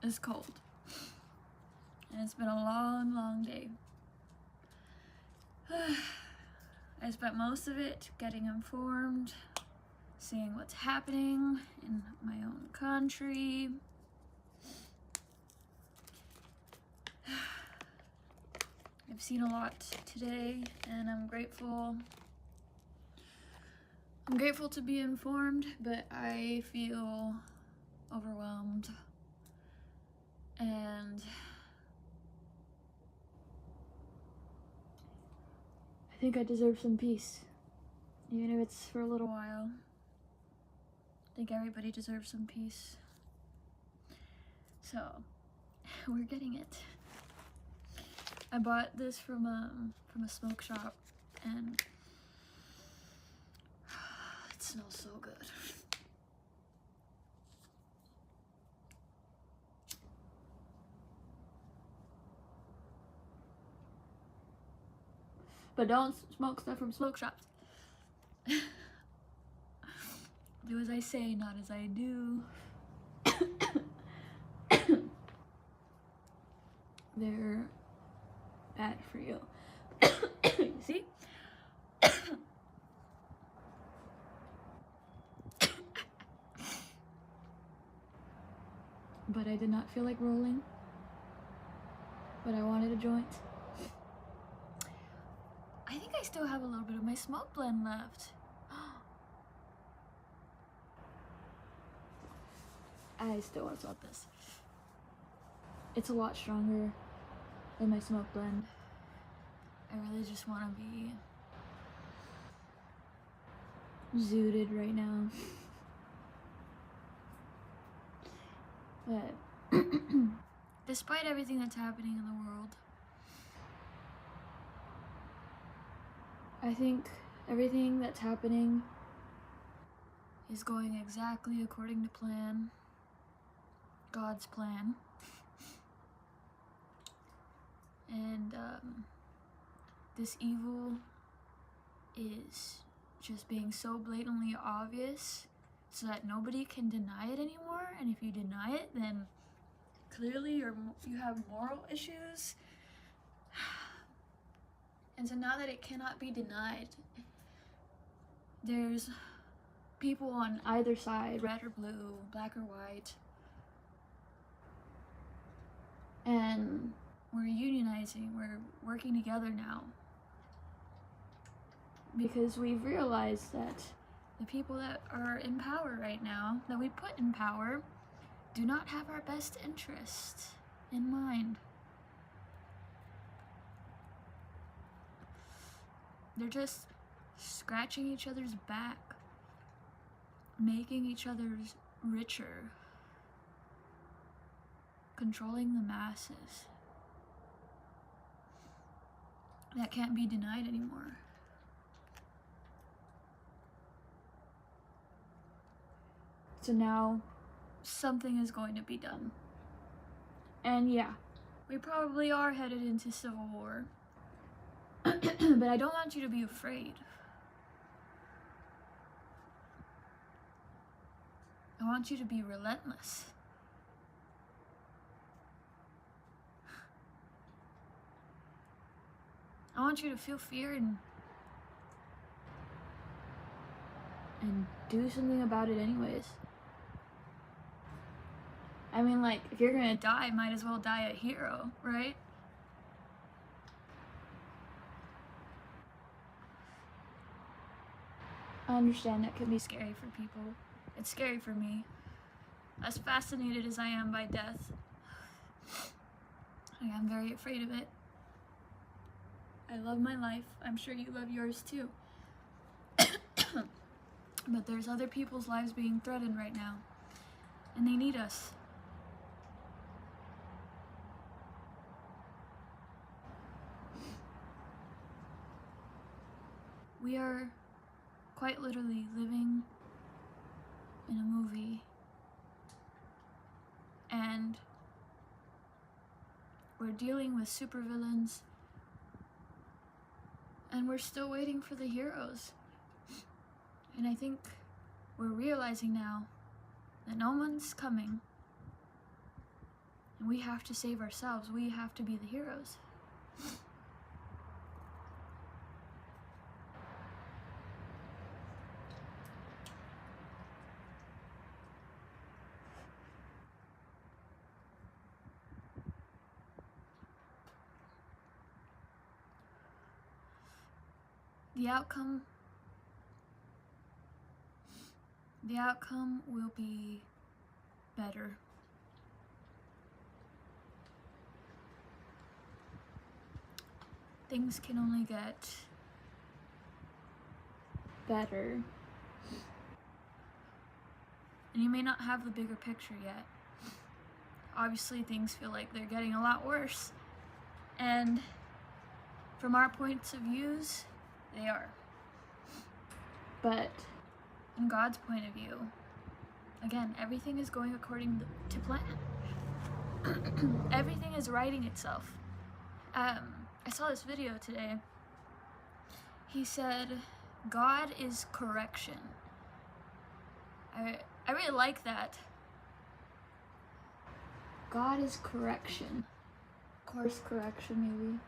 is cold. And it's been a long, long day. I spent most of it getting informed, seeing what's happening in my own country. I've seen a lot today, and I'm grateful. I'm grateful to be informed, but I feel overwhelmed. And I think I deserve some peace, even if it's for a little while. I think everybody deserves some peace. So, we're getting it. I bought this from a smoke shop, and it smells so good. But don't smoke stuff from smoke shops. Do as I say, not as I do. They're bad for you. You see? But I did not feel like rolling. But I wanted a joint. I think I still have a little bit of my smoke blend left. I still want to smoke this. It's a lot stronger than my smoke blend. I really just want to be zooted right now. But despite everything that's happening in the world, I think everything that's happening is going exactly according to plan. God's plan. And this evil is just being so blatantly obvious so that nobody can deny it anymore. And if you deny it, then clearly you have moral issues. And so now that it cannot be denied, there's people on either side, red or blue, black or white, and we're unionizing, we're working together now. Because we've realized that the people that are in power right now, that we put in power, do not have our best interest in mind. They're just scratching each other's back, making each other richer, controlling the masses. That can't be denied anymore. So now, something is going to be done. And yeah, we probably are headed into civil war. But I don't want you to be afraid. I want you to be relentless. I want you to feel fear and do something about it anyways. I mean, like, if you're gonna die, might as well die a hero, right? I understand that can be scary for people. It's scary for me. As fascinated as I am by death, I am very afraid of it. I love my life. I'm sure you love yours too. But there's other people's lives being threatened right now, and they need us. We are quite literally living in a movie, and we're dealing with supervillains, and we're still waiting for the heroes. And I think we're realizing now that no one's coming. And we have to save ourselves. We have to be the heroes. The outcome will be better. Things can only get better. And you may not have the bigger picture yet. Obviously, things feel like they're getting a lot worse. And from our points of views, they are. But in God's point of view, again, everything is going according to plan. Everything is righting itself. I saw this video today. He said, God is correction. I really like that. God is correction. Course correction, maybe.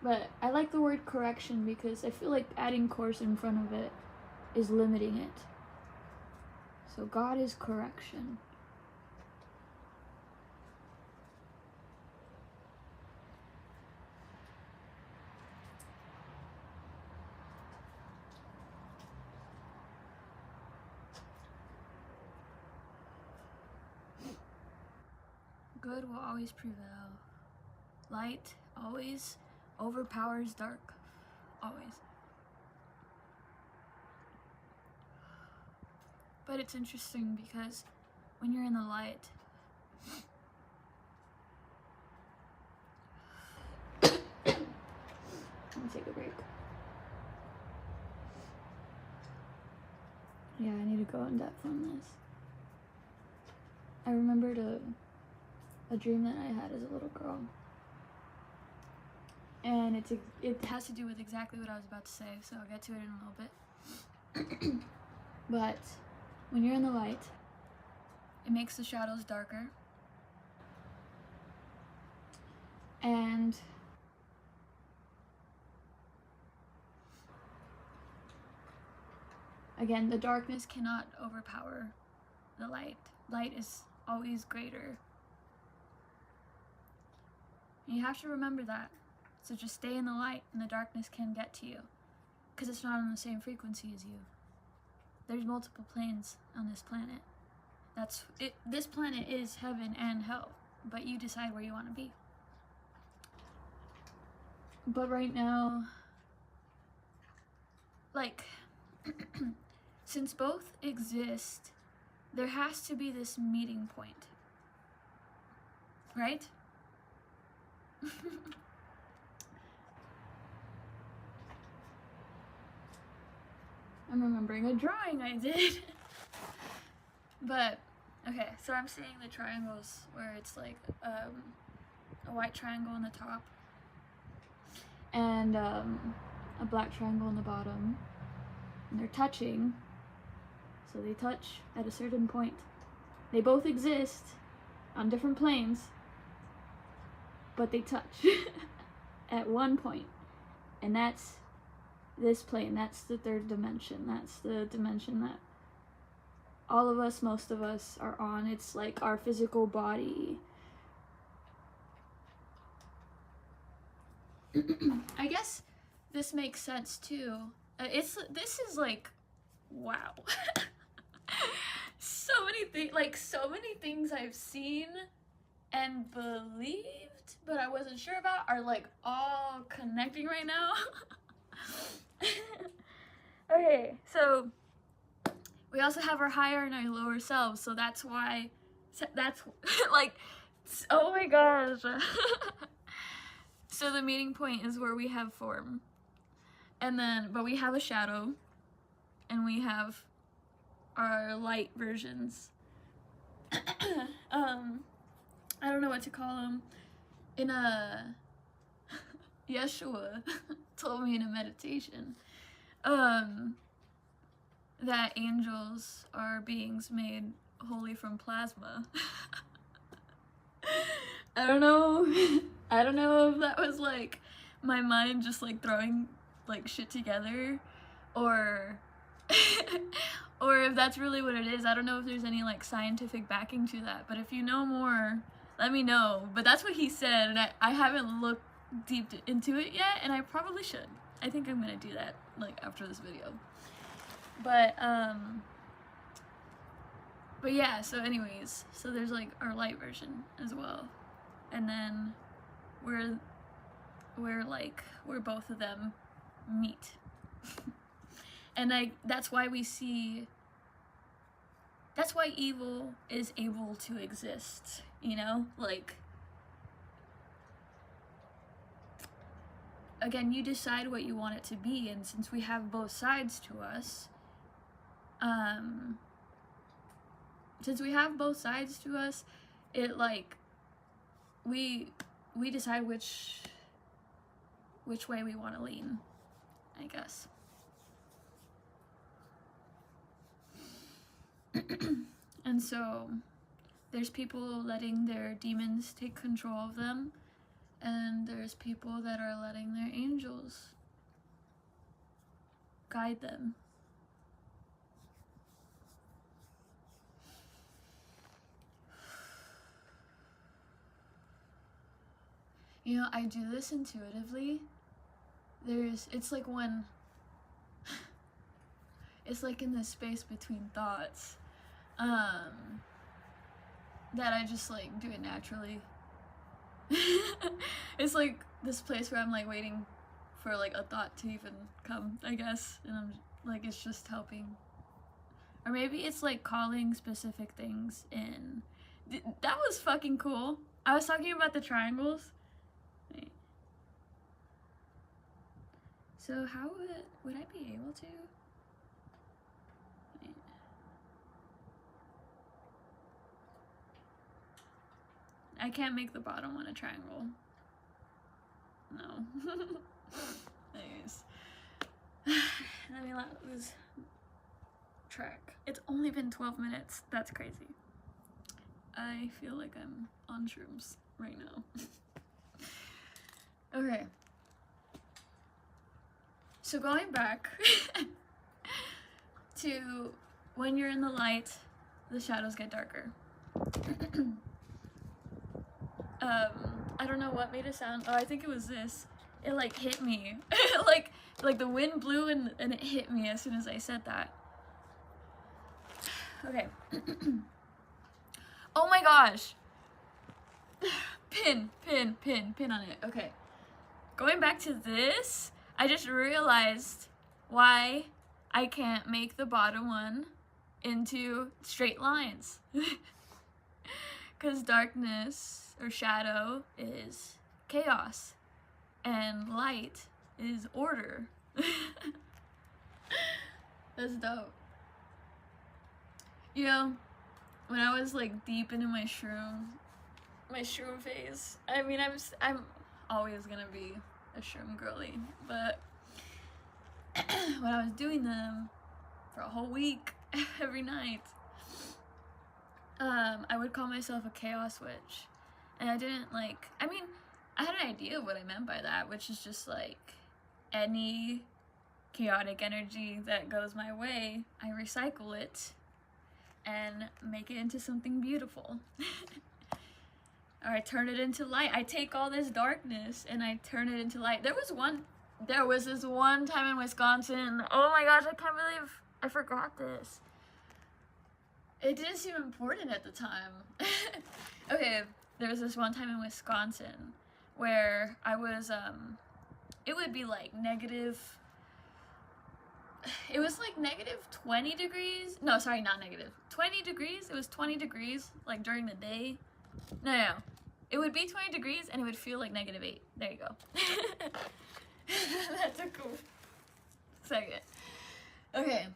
But I like the word correction because I feel like adding course in front of it is limiting it. So God is correction. Good will always prevail. Light always overpowers dark. Always. But it's interesting because when you're in the light, let me take a break. Yeah, I need to go in depth on this. I remembered a dream that I had as a little girl. And it has to do with exactly what I was about to say, so I'll get to it in a little bit. But when you're in the light, it makes the shadows darker. And again, the darkness cannot overpower the light. Light is always greater. And you have to remember that. So just stay in the light and the darkness can get to you. Because it's not on the same frequency as you. There's multiple planes on this planet. That's it. This planet is heaven and hell. But you decide where you want to be. But right now, like, since both exist, there has to be this meeting point. Right? I'm remembering a drawing I did. But, okay, so I'm seeing the triangles where it's like a white triangle on the top and a black triangle on the bottom. And they're touching, so they touch at a certain point. They both exist on different planes, but they touch at one point, and that's this plane. That's the third dimension. That's the dimension that all of us, most of us, are on. It's like our physical body. I guess this makes sense too. This is like, wow. So many things I've seen and believed, but I wasn't sure about, are like all connecting right now. Okay, so we also have our higher and our lower selves, so that's why, that's like, oh my gosh. So the meeting point is where we have form, and then, but we have a shadow, and we have our light versions. I don't know what to call them. In a Yeshua told me in a meditation that angels are beings made wholly from plasma. I don't know. I don't know if that was like my mind just like throwing like shit together, or or if that's really what it is. I don't know if there's any like scientific backing to that, but if you know more, let me know. But that's what he said, and I haven't looked deep into it yet, and I probably should. I think I'm gonna do that like after this video. But yeah, so anyways, so there's like our light version as well, and then where both of them meet. And that's why evil is able to exist, you know? Like, again, you decide what you want it to be, and since we have both sides to us, it like we decide which way we want to lean, I guess. And so there's people letting their demons take control of them, and there's people that are letting their angels guide them. You know, I do this intuitively. It's like when, it's like in this space between thoughts, that I just like do it naturally. It's like this place where I'm like waiting for like a thought to even come, I guess, and I'm like, it's just helping. Or maybe it's like calling specific things in. That was fucking cool. I was talking about the triangles. Wait. So how would I be able to? Wait. I can't make the bottom one a triangle. No. Anyways. Let me not lose track. It's only been 12 minutes. That's crazy. I feel like I'm on shrooms right now. Okay. So going back to when you're in the light, the shadows get darker. I don't know what made it sound. Oh, I think it was this. It like hit me. like the wind blew and it hit me as soon as I said that. Okay. Oh my gosh. Pin on it. Okay. Going back to this, I just realized why I can't make the bottom one into straight lines. Because darkness or shadow is chaos and light is order. That's dope. You know, when I was like deep into my shroom phase, I mean, I'm always gonna be a shroom girly, but when I was doing them for a whole week every night, I would call myself a chaos witch, and I didn't like, I mean, I had an idea of what I meant by that, which is just like any chaotic energy that goes my way, I recycle it and make it into something beautiful. Or I turn it into light. I take all this darkness and I turn it into light. There was this one time in Wisconsin. Oh my gosh, I can't believe I forgot this. It didn't seem important at the time. Okay, there was this one time in Wisconsin where I was, it would be like negative, it was like negative 20 degrees. No, sorry, not negative. 20 degrees. It was 20 degrees, like during the day. No. It would be 20 degrees and it would feel like -8. There you go. That took a second. Okay.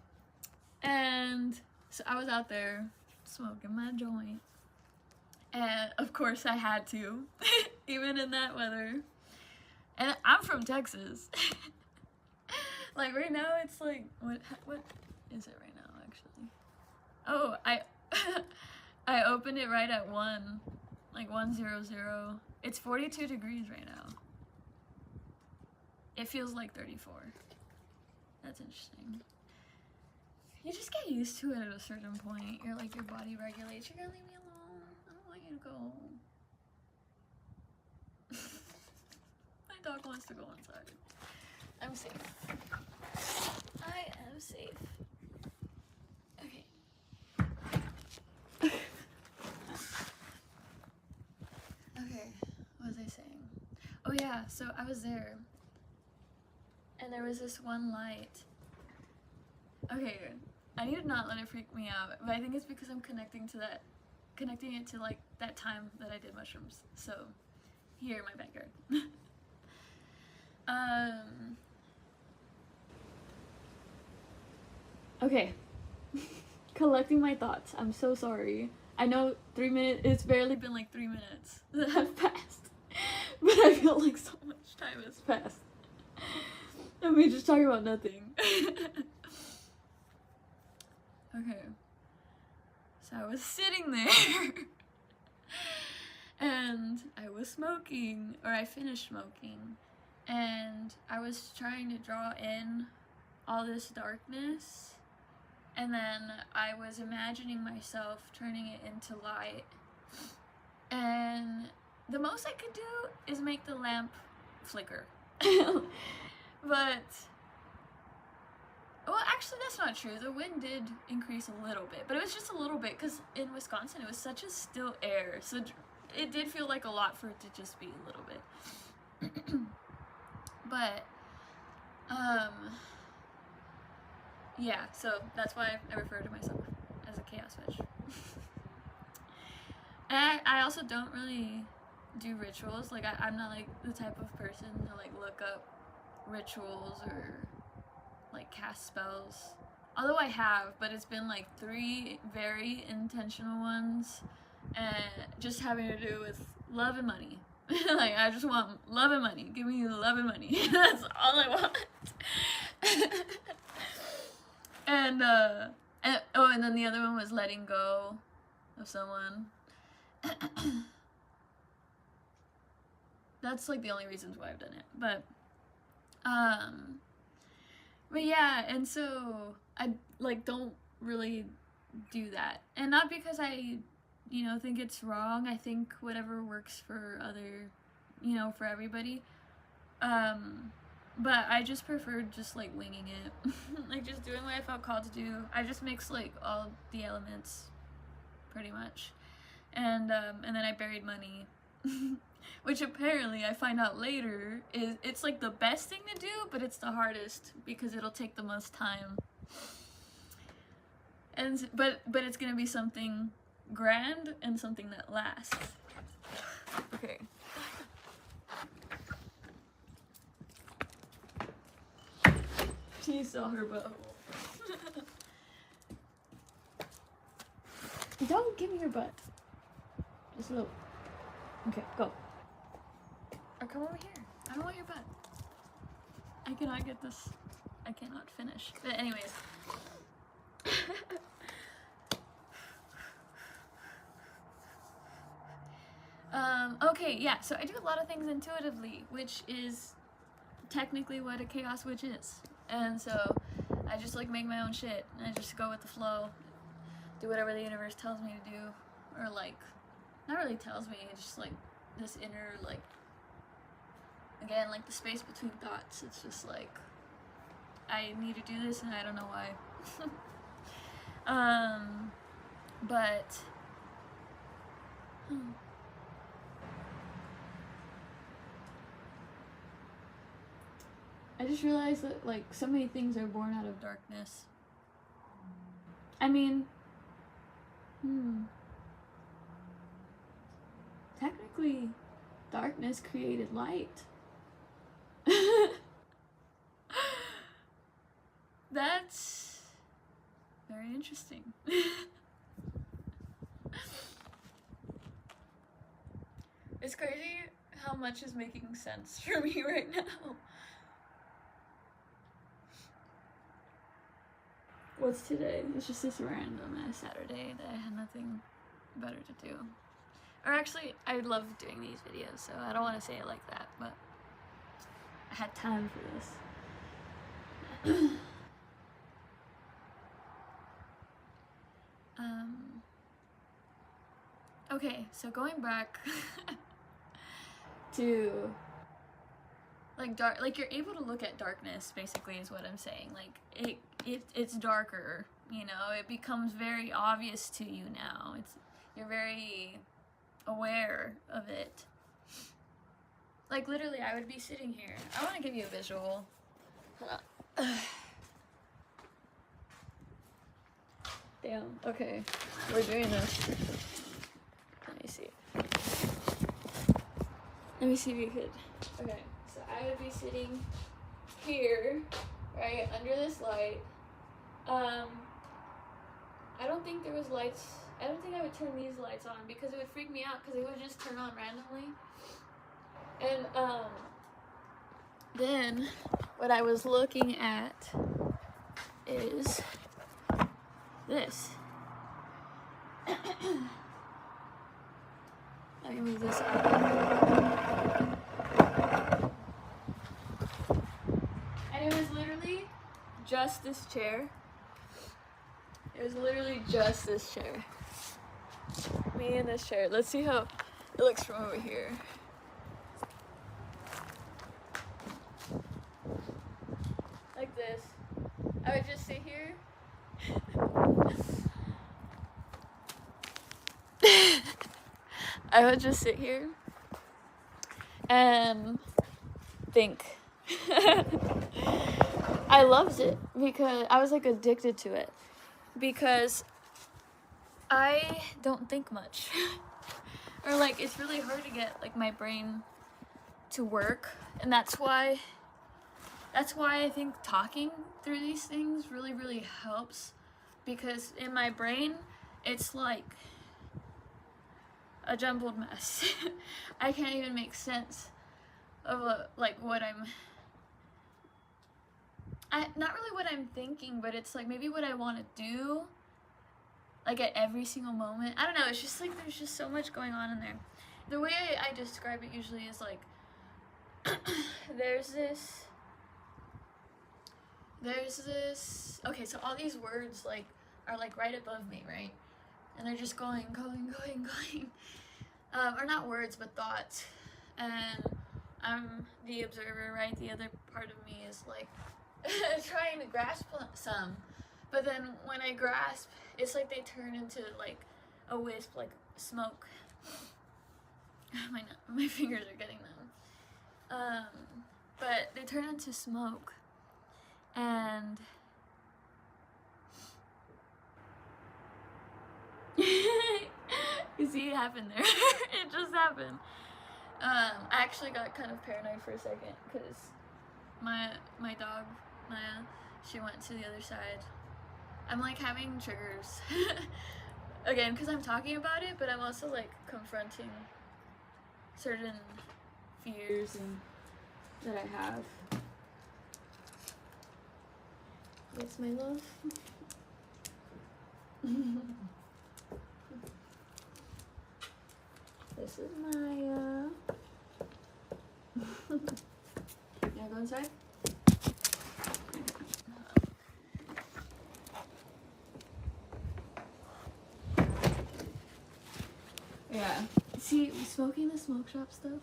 And so I was out there smoking my joint. And of course I had to, even in that weather. And I'm from Texas. Like right now it's like, what is it right now actually? Oh, I opened it right at 1. like 100. It's 42 degrees right now. It feels like 34. That's interesting. You just get used to it at a certain point. You're like, your body regulates. You're gonna leave me alone. I don't want you to go. My dog wants to go inside. I'm safe. I am safe. Okay. Okay, what was I saying? Oh yeah, so I was there. And there was this one light. Okay, I need to not let it freak me out, but I think it's because I'm connecting it to like that time that I did mushrooms. So, here in my backyard. Okay. Collecting my thoughts. I'm so sorry. I know 3 minutes, it's barely been like 3 minutes that have passed. But I feel like so much time has passed. And we just talking about nothing. Okay. So I was sitting there. And I was smoking, or I finished smoking. And I was trying to draw in all this darkness. And then I was imagining myself turning it into light. And the most I could do is make the lamp flicker. But, well, actually that's not true. The wind did increase a little bit, but it was just a little bit because in Wisconsin it was such a still air. So it did feel like a lot for it to just be a little bit. But, yeah, so that's why I refer to myself as a chaos witch. And I also don't really do rituals. Like, I'm not, like, the type of person to, like, look up rituals or, like, cast spells. Although I have, but it's been, like, 3 very intentional ones. And just having to do with love and money. Like, I just want love and money. Give me love and money. That's all I want. And then the other one was letting go of someone. That's like the only reasons why I've done it. But yeah, and so I like don't really do that. And not because I, think it's wrong. I think whatever works for for everybody. But I just preferred just like winging it. Like just doing what I felt called to do. I just mixed like all the elements pretty much. And then I buried money. Which apparently I find out later it's like the best thing to do, but it's the hardest because it'll take the most time. And but it's gonna be something grand and something that lasts. Okay. She saw her butthole. Don't give me your butt. Just a little. Okay, go. Or come over here. I don't want your butt. I cannot get this. I cannot finish. But anyways. Okay, yeah, so I do a lot of things intuitively, which is technically what a chaos witch is. And so I just like make my own shit and I just go with the flow, do whatever the universe tells me to do, or like, not really tells me, it's just like this inner, like, again, like the space between thoughts. It's just like, I need to do this and I don't know why. But I just realized that like so many things are born out of darkness. I mean, technically darkness created light. That's very interesting. It's crazy how much is making sense for me right now. What's today? It's just this random ass Saturday that I had nothing better to do. Or actually, I love doing these videos, so I don't want to say it like that, but I had time for this. Okay, so going back to like dark, like you're able to look at darkness, basically is what I'm saying. Like it's darker, you know, it becomes very obvious to you now. You're very aware of it. Like literally I would be sitting here. I want to give you a visual. Damn, okay. We're doing this. Let me see. Let me see if you could. Okay, so I would be sitting here, right, under this light. I don't think there was lights. I don't think I would turn these lights on because it would freak me out because it would just turn on randomly. And, then what I was looking at is this. Let me move this up. And it was literally just this chair. It was literally just this chair. Me and this chair. Let's see how it looks from over here. Like this. I would just sit here. I would just sit here and think. I loved it because I was like addicted to it because I don't think much. Or like it's really hard to get like my brain to work, and that's why I think talking through these things really helps, because in my brain it's like a jumbled mess. I can't even make sense of like what not really what I'm thinking, but it's like maybe what I want to do, like at every single moment. I don't know, it's just like there's just so much going on in there. The way I describe it usually is like there's this okay, so all these words like are like right above me, right? And they're just going. Or not words, but thoughts. And I'm the observer, right? The other part of me is like trying to grasp some. But then when I grasp, it's like they turn into like a wisp, like smoke. My fingers are getting numb. But they turn into smoke. And you see it happened there. It just happened. I actually got kind of paranoid for a second because my dog, Maya, she went to the other side. I'm like having triggers. Again, because I'm talking about it, but I'm also like confronting certain fears that I have. Yes, my love. This is Maya. You wanna go inside? Yeah. See, smoking the smoke shop stuff,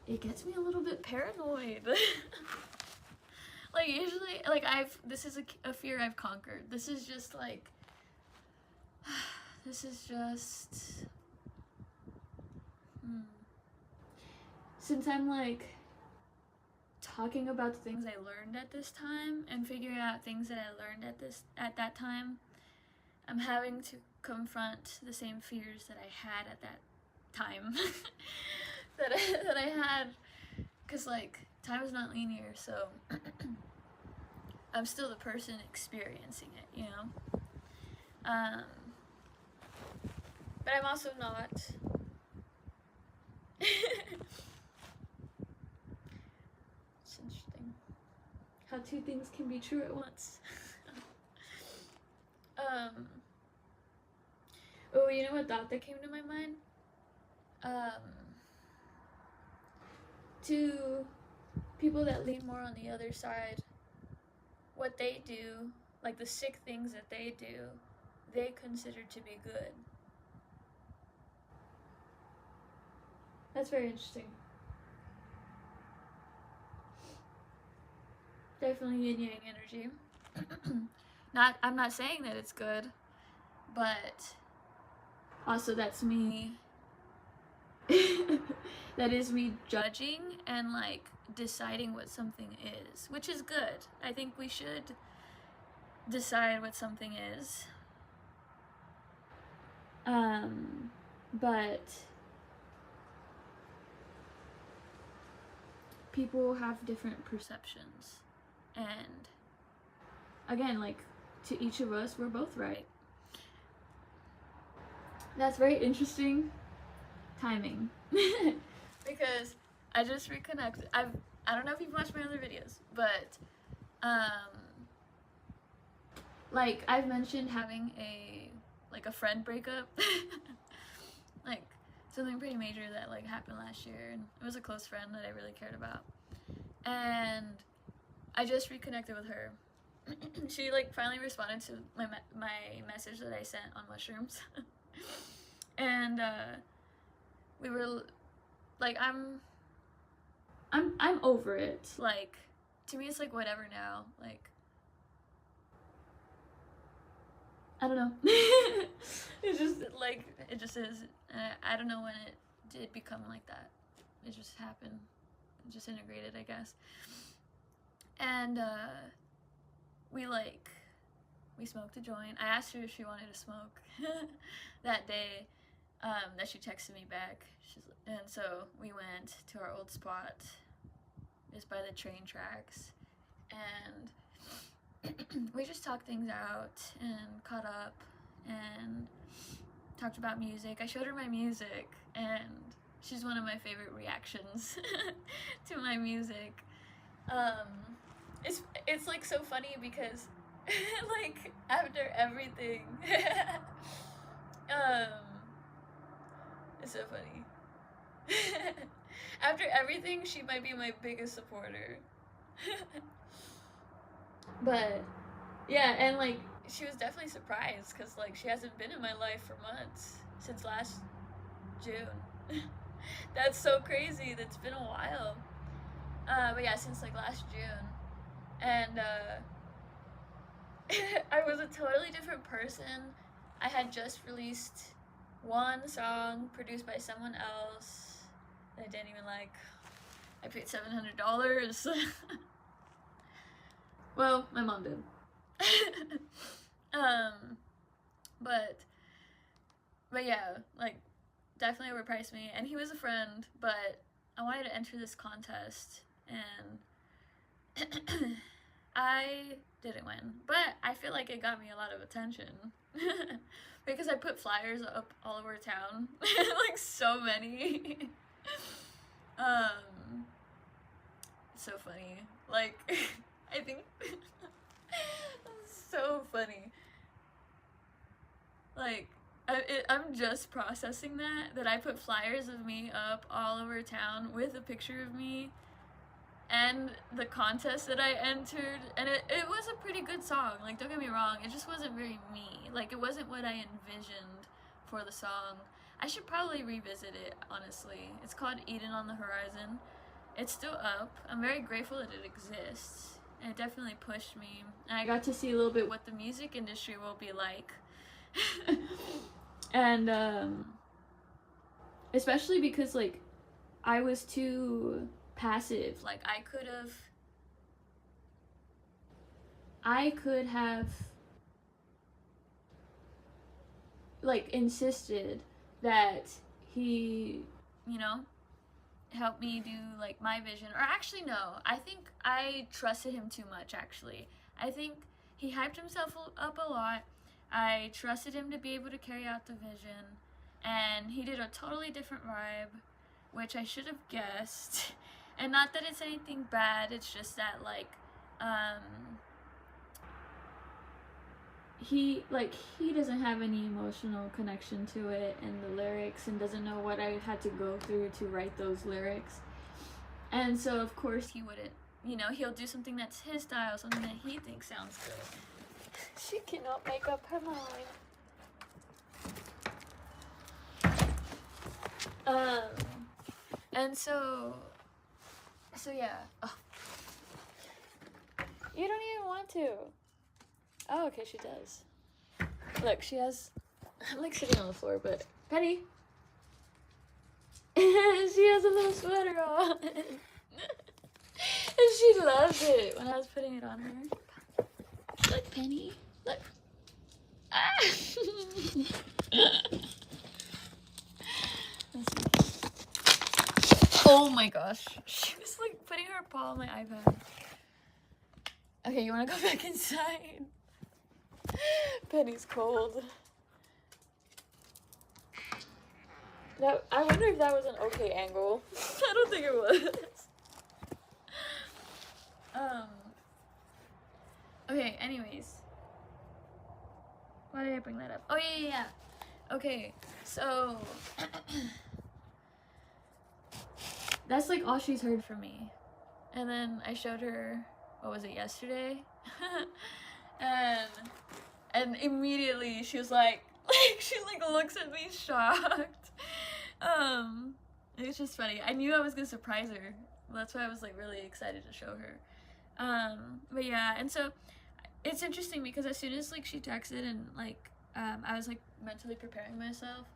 it gets me a little bit paranoid. Like usually, like this is a fear I've conquered. This is just like, since I'm like talking about the things I learned at this time and figuring out things that I learned at that time, I'm having to confront the same fears that I had at that time. that I had, because like time is not linear, so I'm still the person experiencing it, you know? But I'm also not. It's interesting how two things can be true at once. Oh, you know what thought that came to my mind? to people that lean more on the other side, what they do, like the sick things that they do, they consider to be good. That's very interesting. Definitely yin yang energy. I'm not saying that it's good, but also that's me. That is me judging and like deciding what something is, which is good. I think we should decide what something is. But people have different perceptions, and again, like, to each of us, we're both right. That's very interesting timing. Because I just reconnected. I don't know if you've watched my other videos, but like, I've mentioned having a friend breakup. Like something pretty major that like happened last year, and it was a close friend that I really cared about. And I just reconnected with her. She like finally responded to my message that I sent on mushrooms. And we were like, I'm over it. Like, to me it's like whatever now. Like, I don't know. It's just like, it just is. I don't know when it did become like that. It just happened. It just integrated, I guess. And we smoked a joint. I asked her if she wanted to smoke that day. That she texted me back. And so we went to our old spot, just by the train tracks, and we just talked things out and caught up and talked about music. I showed her my music, and she's one of my favorite reactions to my music. It's like so funny because like after everything, it's so funny. After everything, she might be my biggest supporter. But yeah, and like, she was definitely surprised because like she hasn't been in my life for months, since last June. That's so crazy. That's been a while. But yeah, since like last June. And I was a totally different person. I had just released one song produced by someone else that I didn't even like. I paid $700. Well, my mom did. But yeah, like, definitely overpriced me, and he was a friend, but I wanted to enter this contest, and I didn't win, but I feel like it got me a lot of attention. Because I put flyers up all over town. Like, so many. It's so funny. Like, I think so funny. Like, I'm just processing that I put flyers of me up all over town with a picture of me and the contest that I entered, and it was a pretty good song. Like, don't get me wrong, it just wasn't very me. Like, it wasn't what I envisioned for the song. I should probably revisit it, honestly. It's called Eden on the Horizon. It's still up. I'm very grateful that it exists, and it definitely pushed me. And I got to see a little bit what the music industry will be like. And especially because, like, I was too passive. Like, I could have like insisted that he, you know, help me do like my vision. Or actually, no, I think I trusted him too much. Actually, I think he hyped himself up a lot. I trusted him to be able to carry out the vision, and he did a totally different vibe, which I should have guessed. And not that it's anything bad, it's just that, like, he doesn't have any emotional connection to it and the lyrics, and doesn't know what I had to go through to write those lyrics. And so of course he wouldn't, he'll do something that's his style, something that he thinks sounds good. She cannot make up her mind. And so yeah. Oh. You don't even want to. Oh, okay, she does. Look, she has, I'm like sitting on the floor, but Penny, she has a little sweater on. And she loves it when I was putting it on her. Look, Penny, look. Ah. Oh my gosh, she was like putting her paw on my iPad. Okay, you wanna go back inside? Penny's cold. I wonder if that was an okay angle. I don't think it was. Okay, anyways. Why did I bring that up? Oh, yeah. Okay, so that's like all she's heard from me. And then I showed her, what was it, yesterday? and immediately she was like she looks at me shocked. It's just funny. I knew I was gonna surprise her. That's why I was like really excited to show her. But yeah, and so it's interesting because as soon as like she texted and like I was like mentally preparing myself.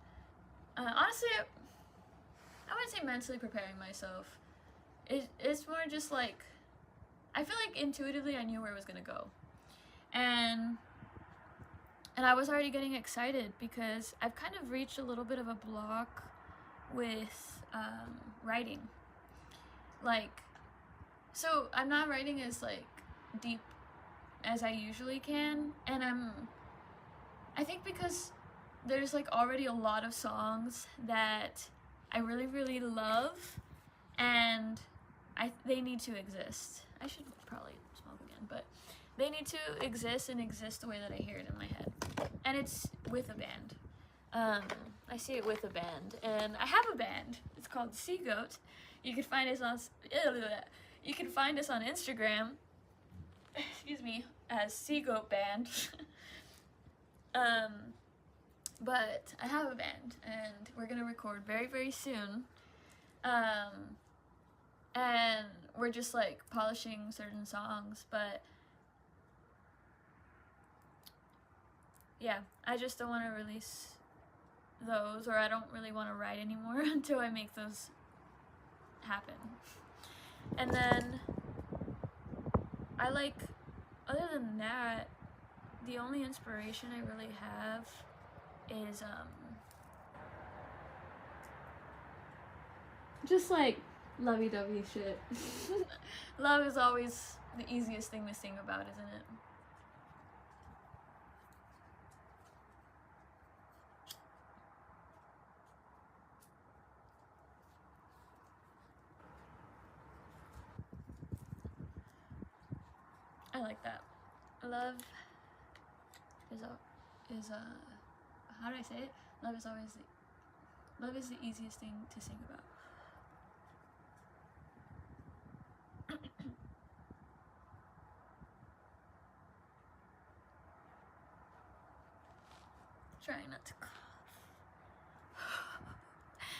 Honestly, I wouldn't say mentally preparing myself. It's more just like I feel like intuitively I knew where it was gonna go, and I was already getting excited because I've kind of reached a little bit of a block with writing. Like, so I'm not writing as like deep as I usually can, and I think because there's like already a lot of songs that I really, really love, and they need to exist. I should probably smoke again, but they need to exist and exist the way that I hear it in my head. And it's with a band. I see it with a band, and I have a band. It's called Sea Goat. You can find us on Instagram. Excuse me, as Sea Goat Band. But I have a band, and we're gonna record very, very soon. And we're just like polishing certain songs, but yeah, I just don't want to release those, or I don't really want to write anymore until I make those happen. And then other than that, the only inspiration I really have is just like lovey-dovey shit. Love is always the easiest thing to sing about, isn't it? I like that. Love is how do I say it? Love is the easiest thing to sing about. Trying not to cough.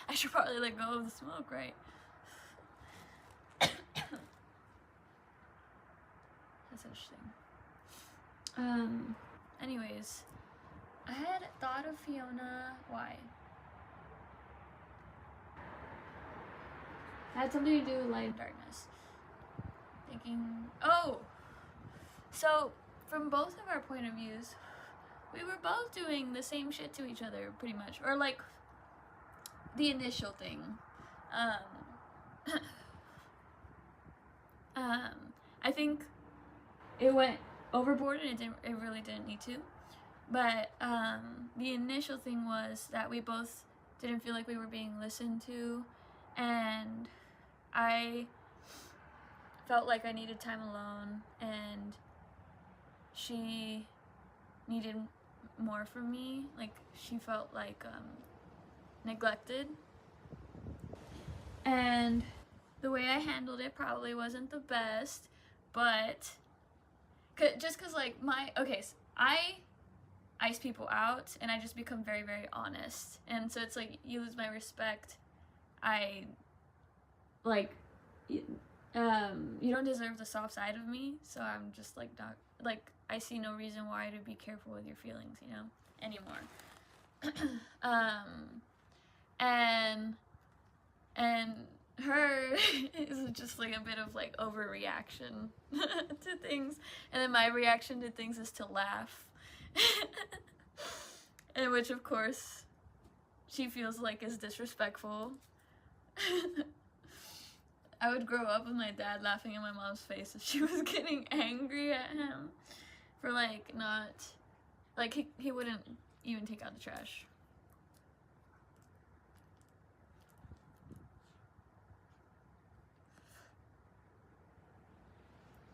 I should probably let go of the smoke, right? That's interesting. Anyways, I had thought of Fiona. Why? It had something to do with light and darkness. Thinking, oh! So, from both of our point of views, we were both doing the same shit to each other, pretty much. Or, like, the initial thing. I think it went overboard and it really didn't need to. But, the initial thing was that we both didn't feel like we were being listened to, and I felt like I needed time alone, and she needed more from me. Like, she felt like neglected. And the way I handled it probably wasn't the best, but just because, like, so I ice people out, and I just become very, very honest. And so it's like, you lose my respect. You don't deserve the soft side of me, so I'm just like, not, like, I see no reason why to be careful with your feelings, you know, anymore. And her is just like a bit of like overreaction to things, and then my reaction to things is to laugh. And which, of course, she feels like is disrespectful. I would grow up with my dad laughing in my mom's face if she was getting angry at him for, like, not, like, he wouldn't even take out the trash.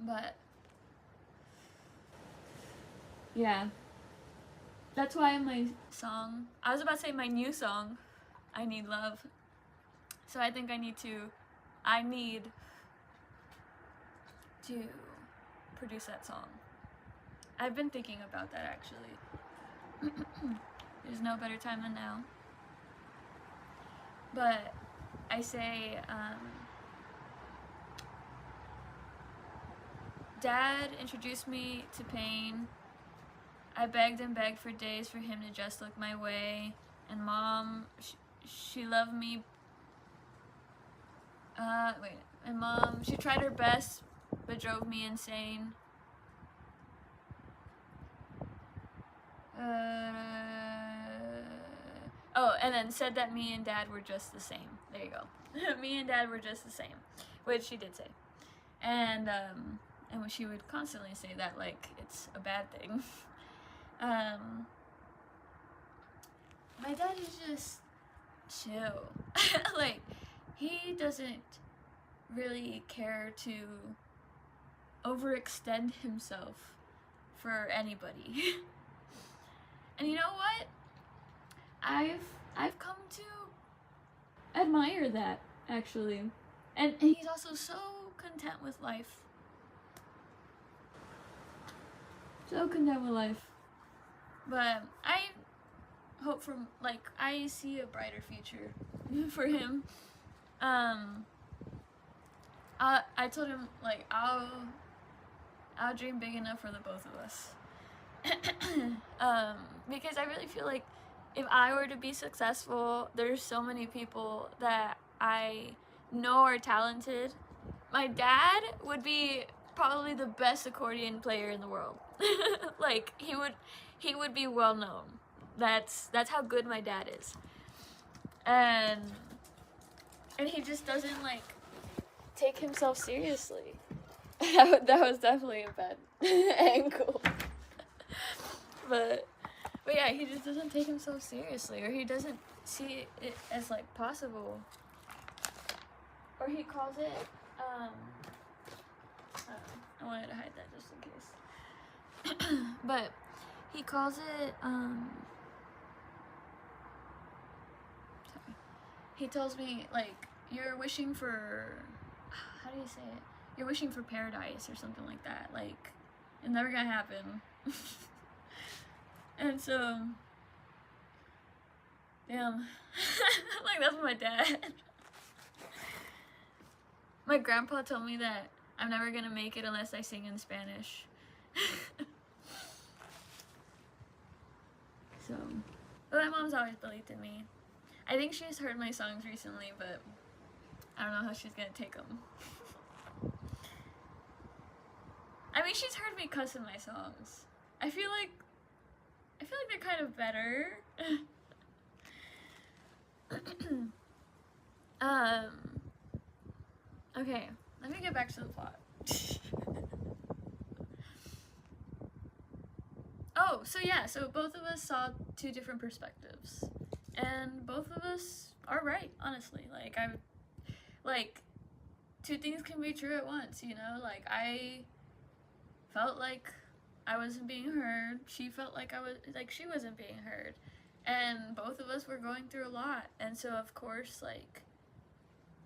But, yeah. That's why my song, I was about to say my new song, I Need Love. So I think I need to produce that song. I've been thinking about that, actually. There's no better time than now. But I say, Dad introduced me to pain. I begged and begged for days for him to just look my way. And Mom, she loved me. And Mom, she tried her best, but drove me insane. And then said that me and Dad were just the same. There you go. Me and Dad were just the same, which she did say. And she would constantly say that like it's a bad thing. My dad is just chill. Like, he doesn't really care to overextend himself for anybody. And you know what? I've come to admire that, actually. And he's also so content with life. So content with life. But I hope for, like, I see a brighter future for him. I told him, like, I'll dream big enough for the both of us. Because I really feel like if I were to be successful, there's so many people that I know are talented. My dad would be probably the best accordion player in the world. Like, he would be well known. That's how good my dad is. And he just doesn't, like, take himself seriously. That was definitely a bad angle. But yeah, he just doesn't take himself seriously, or he doesn't see it as, like, possible. Or he calls it, I wanted to hide that just in case. But he calls it, sorry. He tells me, like, you're wishing for, how do you say it? You're wishing for paradise or something like that. Like, it's never gonna happen. And so, damn. Like, that's my dad. My grandpa told me that I'm never gonna make it unless I sing in Spanish. So, but my mom's always believed in me. I think she's heard my songs recently, but I don't know how she's gonna take them. I mean, she's heard me cuss in my songs. I feel like they're kind of better. Okay, let me get back to the plot. Oh, so yeah, so both of us saw two different perspectives. And both of us are right, honestly. Like, two things can be true at once, you know? Like, I felt like I wasn't being heard. She felt like she wasn't being heard. And both of us were going through a lot. And so of course, like,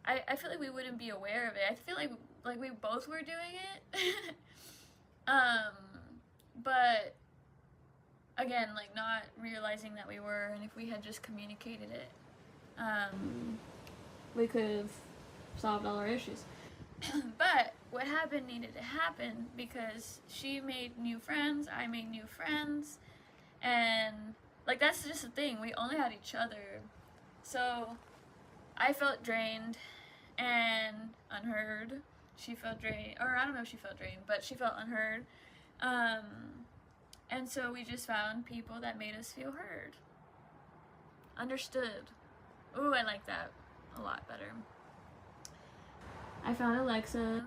I feel like we wouldn't be aware of it. I feel like we both were doing it. But again, like, not realizing that we were, and if we had just communicated it, we could have solved all our issues. But what happened needed to happen because she made new friends, I made new friends, and like, that's just the thing, we only had each other. So I felt drained and unheard. She felt drained, or I don't know if she felt drained, but she felt unheard. And so we just found people that made us feel heard. Understood. Ooh, I like that a lot better. I found Alexa.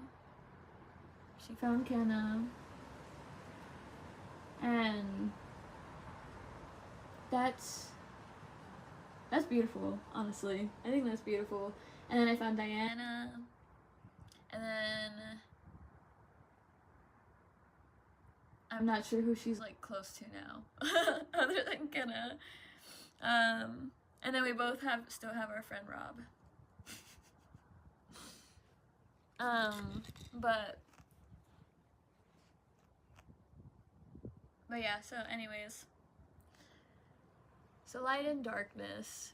She found Kenna. And that's beautiful, honestly. I think that's beautiful. And then I found Diana. And then I'm not sure who she's like close to now, other than Kenna. And then we both still have our friend Rob. But yeah, so anyways. So light and darkness.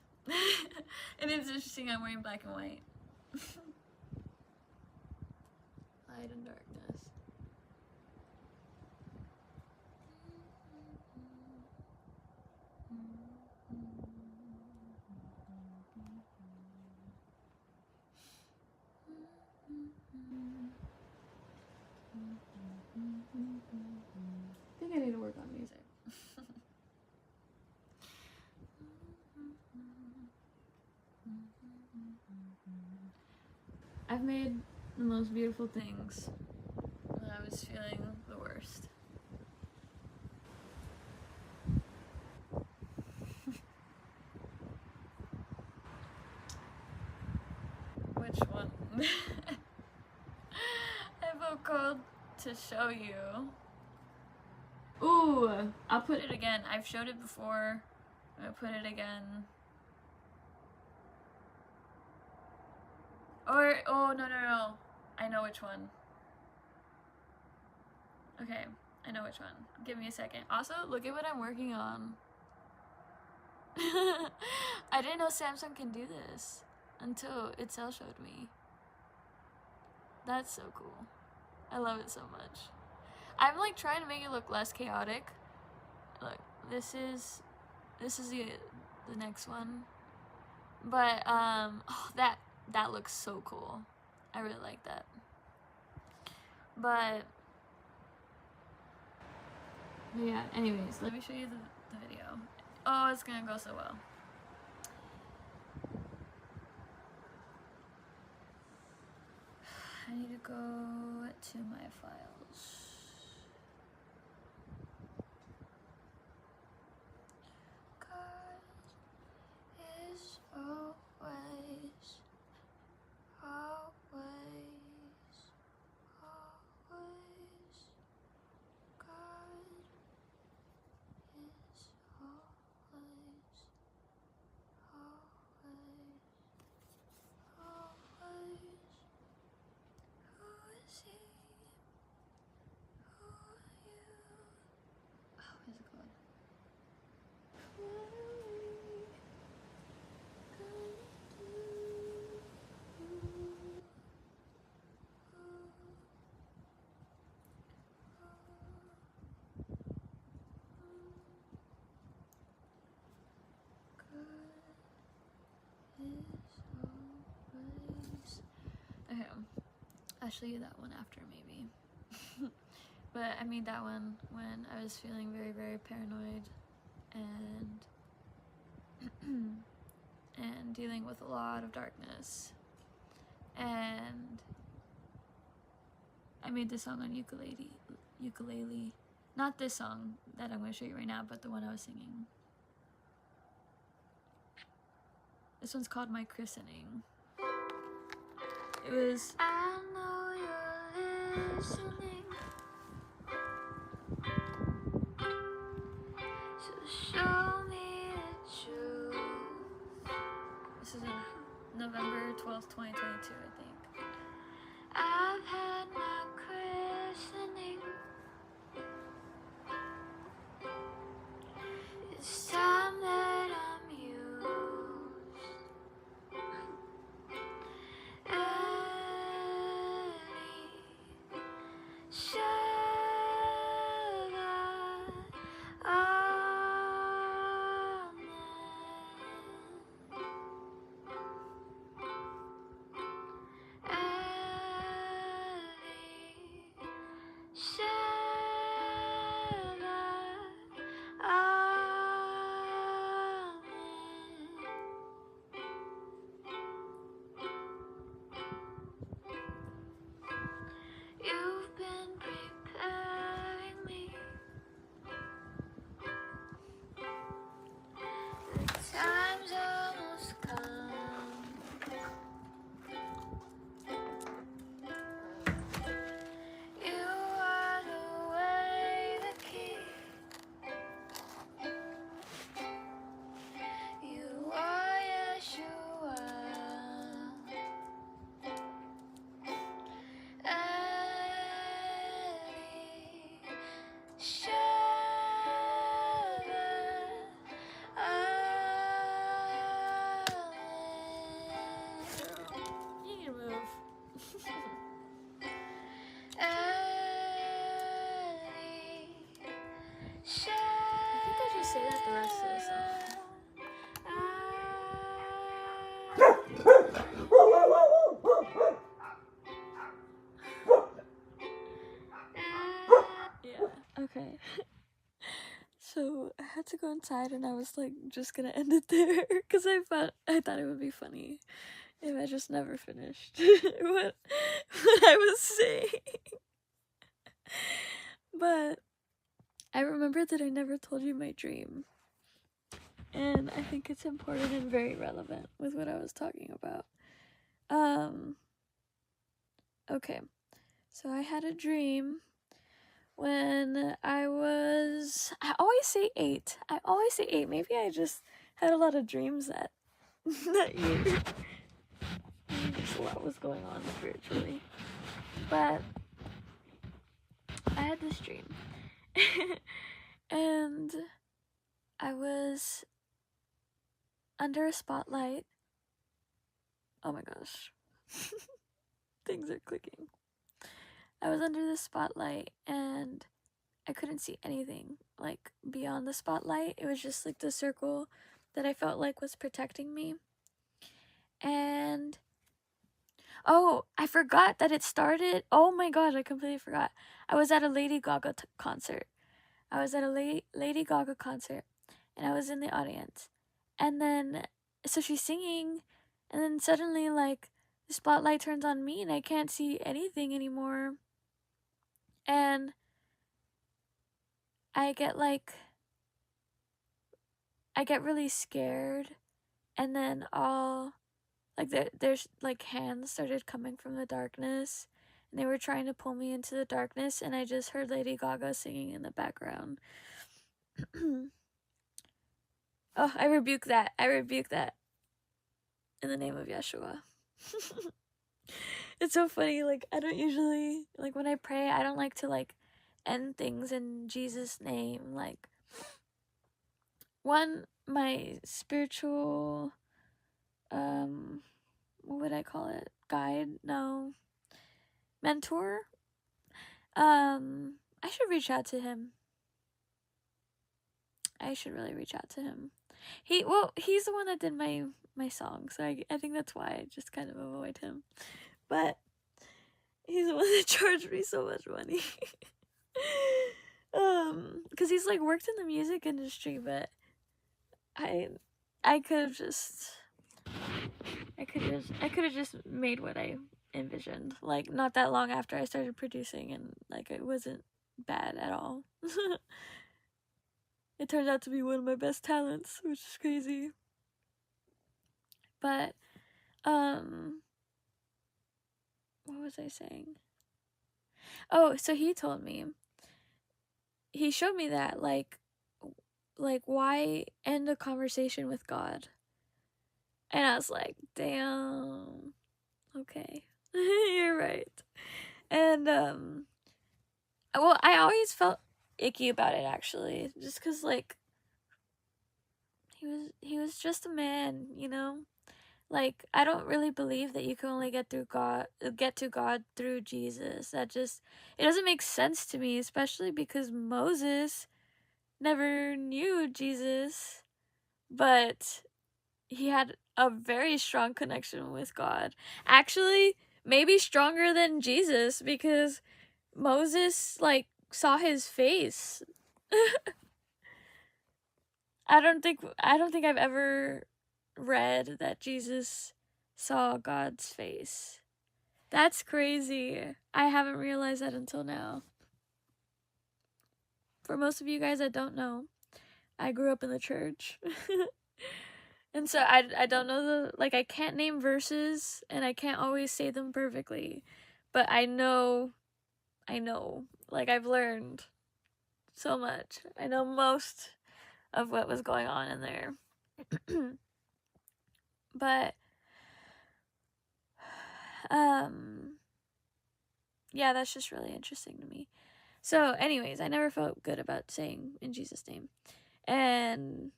And it's interesting I'm wearing black and white. Light and darkness. I think I need to work on music. I've made the most beautiful things when I was feeling the worst. Which one? I felt called to show you. Ooh, I'll put it again. I've showed it before. I'm gonna put it again. Or, oh, no. I know which one. Okay, I know which one. Give me a second. Also, look at what I'm working on. I didn't know Samsung can do this until Itzel showed me. That's so cool. I love it so much. I'm like trying to make it look less chaotic. Look, this is the next one. But oh, that looks so cool. I really like that. But yeah, anyways, let me show you the video. Oh, it's gonna go so well. I need to go to my files. God is always, always, always. God is always, always, always. Who is he? Who are you? Oh, where's it going? What are we gonna do? Okay, I'll show you that one after maybe. But I made that one when I was feeling very, very paranoid and and dealing with a lot of darkness. And I made this song on ukulele. Not this song that I'm going to show you right now, but the one I was singing. This one's called My Christening. It was, I know you're listening. November 12th, 2022, I think. I've had my christening. It's time that I'm used. Early Shabbat. You've been preparing me. The time's almost come. You are the way, the key. You are Yeshua. You can move. I think I just say that the rest of the song. Yeah, okay. So I had to go inside and I was like just gonna end it there because I thought it would be funny if I just never finished what I was saying. But I remember that I never told you my dream. And I think it's important and very relevant with what I was talking about. Okay. So I had a dream when I always say 8. Maybe I just had a lot of dreams that year. Just a lot was going on spiritually. But I had this dream. And I was under a spotlight. Oh my gosh. Things are clicking. I was under the spotlight and I couldn't see anything like beyond the spotlight. It was just like the circle that I felt like was protecting me. And oh, I forgot that it started. Oh my gosh, I completely forgot. I was at a Lady Gaga concert. I was at a Lady Gaga concert and I was in the audience. And then, so she's singing and then suddenly like the spotlight turns on me and I can't see anything anymore. And I get really scared. And then there's like hands started coming from the darkness and they were trying to pull me into the darkness and I just heard Lady Gaga singing in the background. Oh, I rebuke that in the name of Yeshua. It's so funny, like I don't usually, like when I pray, I don't like to like end things in Jesus' name. Like my spiritual what would I call it? Guide? No. Mentor? I should reach out to him. I should really reach out to him. He's the one that did my song, so I think that's why I just kind of avoid him. But he's the one that charged me so much money. Because he's like worked in the music industry, but I could have just made what I envisioned, like not that long after I started producing, and like it wasn't bad at all. It turned out to be one of my best talents, which is crazy. But what was I saying? Oh, so he showed me that like why end a conversation with God? And I was like, damn, okay, you're right. And, well, I always felt icky about it, actually, just because, like, he was just a man, you know? Like, I don't really believe that you can only get to God through Jesus. It doesn't make sense to me, especially because Moses never knew Jesus, but he had a very strong connection with God. Actually, maybe stronger than Jesus, because Moses, like, saw his face. I don't think I've ever read that Jesus saw God's face. That's crazy. I haven't realized that until now. For most of you guys that don't know, I grew up in the church. And so I don't know I can't name verses and I can't always say them perfectly. But I know, like, I've learned so much. I know most of what was going on in there. But yeah, that's just really interesting to me. So anyways, I never felt good about saying in Jesus' name. And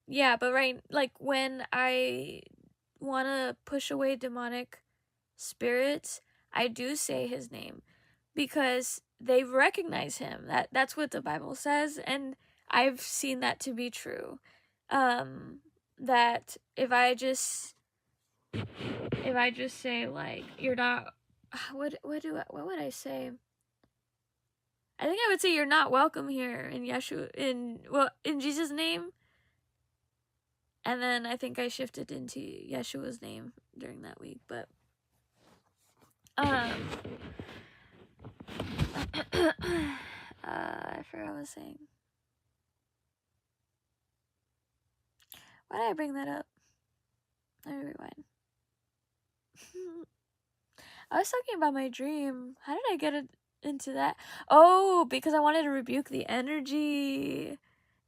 yeah, but when I want to push away demonic spirits, I do say his name because they recognize him. That's what the Bible says, and I've seen that to be true. That if I just say, like, you're not, what would I say? I think I would say you're not welcome here in in Jesus' name. And then I think I shifted into Yeshua's name during that week, but I forgot what I was saying. Why did I bring that up? Let me rewind. I was talking about my dream. How did I get into that? Oh, because I wanted to rebuke the energy.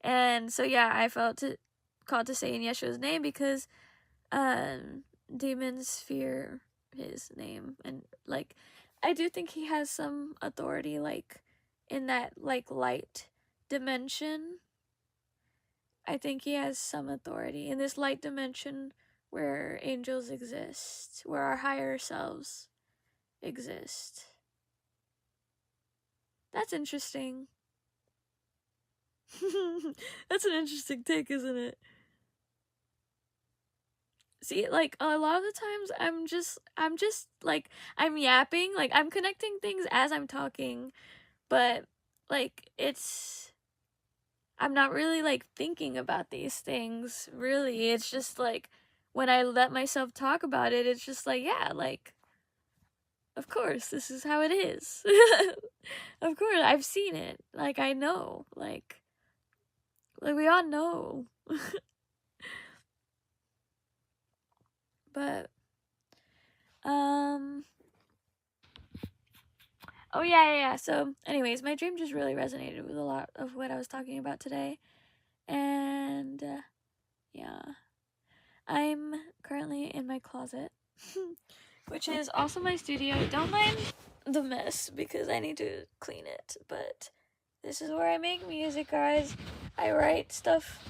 And so yeah, I felt called to say in Yeshua's name because demons fear his name, and like I do think he has some authority, like in that like light dimension. I think he has some authority in this light dimension where angels exist, where our higher selves exist. That's interesting. That's an interesting take, isn't it? See, like, a lot of the times I'm just like, I'm yapping, like, I'm connecting things as I'm talking, but like, I'm not really like thinking about these things, really. It's just like when I let myself talk about it, it's just like, yeah, like, of course, this is how it is. Of course, I've seen it. Like, I know. Like we all know. But, oh, yeah. So, anyways, my dream just really resonated with a lot of what I was talking about today. And, yeah. I'm currently in my closet, which is also my studio. Don't mind the mess because I need to clean it. But this is where I make music, guys. I write stuff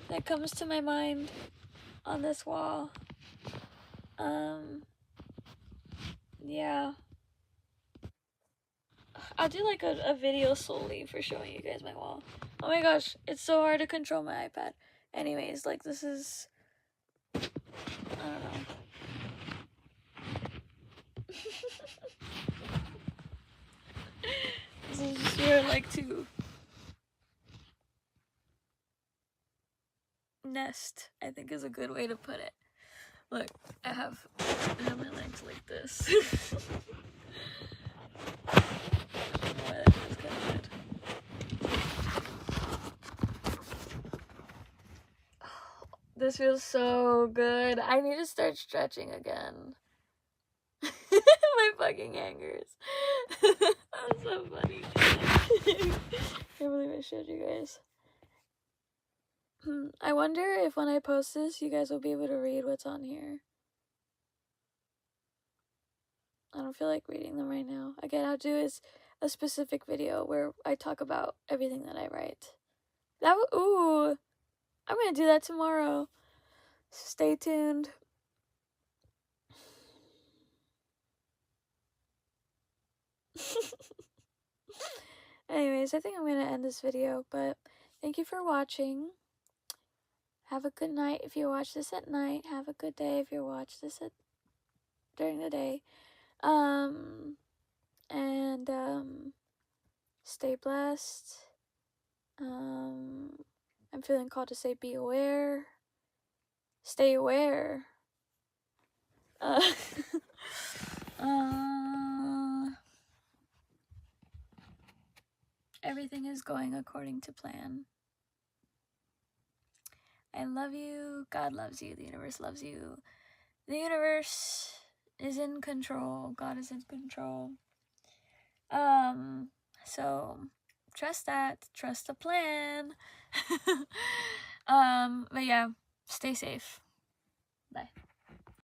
that comes to my mind on this wall. Yeah. I'll do like a video solely for showing you guys my wall. Oh my gosh, it's so hard to control my iPad. Anyways, like, this is, I don't know. This is just where I like to nest, I think is a good way to put it. Look, I have my legs like this. This feels so good. I need to start stretching again. My fucking hangers. That's so funny. I can't believe I showed you guys. I wonder if when I post this, you guys will be able to read what's on here. I don't feel like reading them right now. Again, I'll do is a specific video where I talk about everything that I write. Ooh, I'm gonna do that tomorrow. Stay tuned. Anyways, I think I'm gonna end this video, but thank you for watching. Have a good night if you watch this at night. Have a good day if you watch this during the day. Stay blessed. I'm feeling called to say be aware. Stay aware. Everything is going according to plan. I love you. God loves you. The universe loves you. The universe is in control. God is in control. So trust that. Trust the plan. But yeah, stay safe. Bye.